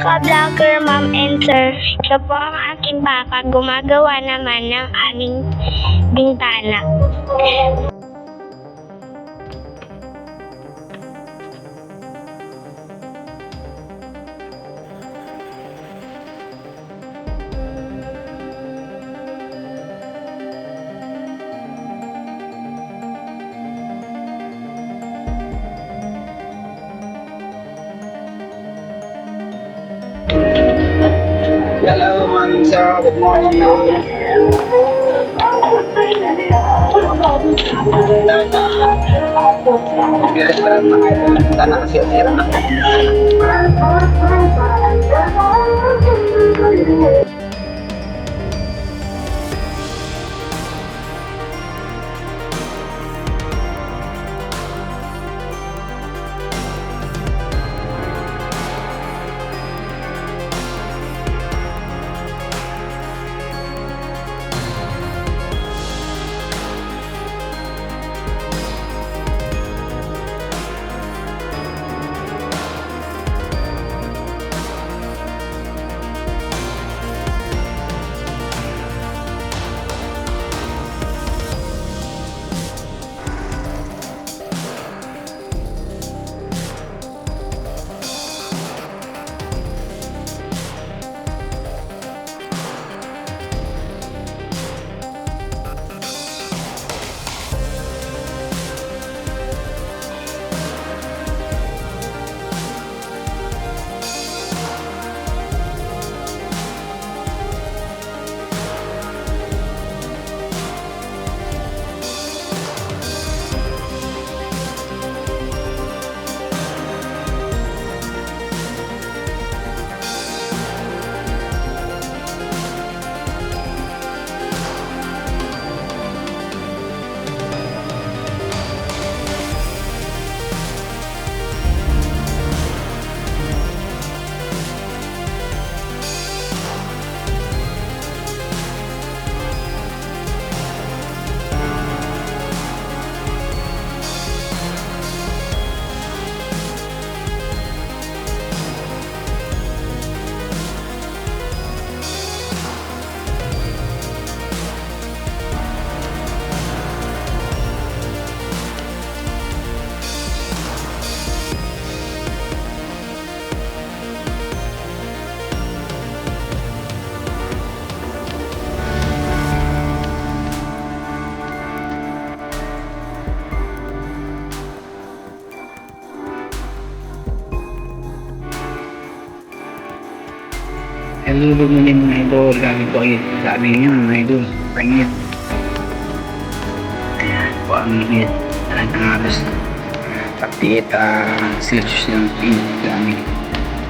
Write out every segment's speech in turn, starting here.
ka-vlogger, ma'am and sir. Siya po ang aking papa. Gumagawa naman ng aming bintana. Hello, Ma'am Sir. Good morning. Sana kasi sira na. Hello, good morning mga idol. Lagi po kayo sa amin ngayon mga idol. Pangit. Ayan po ang init. Ang halos 38 Celsius ng init sa amin.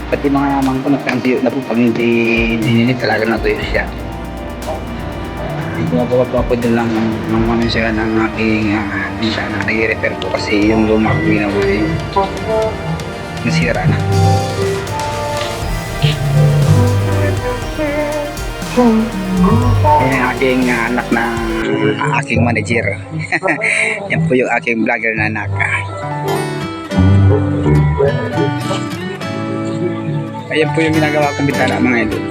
Pati mga naman po nagkantiyo na po pag hindi dininit talaga natuyo siya. Gumagawa po ako din lang ng maminsaga ng aking bintana. Nag-repair po kasi yung luma ko ginawa nasira na. Yan ang aking anak ng aking manager. Yan po yung aking vlogger na anak. Ayan po yung ginagawa kong bintana mga idol.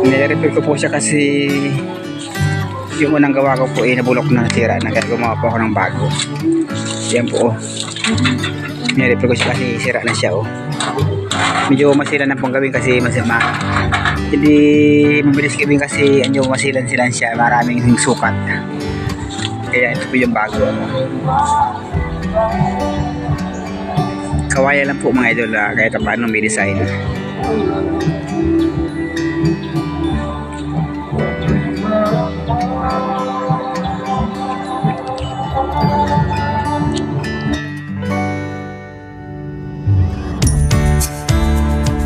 Nire-repair ko po siya kasi yung unang gawa ko po nabulok na nasira na kaya gumawa po ako ng bago. Yan po. Nire-repair ko siya kasi sira na siya. Medyo masila na pong gawin kasi masama. Hindi mabilis gawin kasi anyo masilan-silan siya, maraming sukat. Kaya ito po yung bago. Kawaya lang po mga idol, kahit paano may design.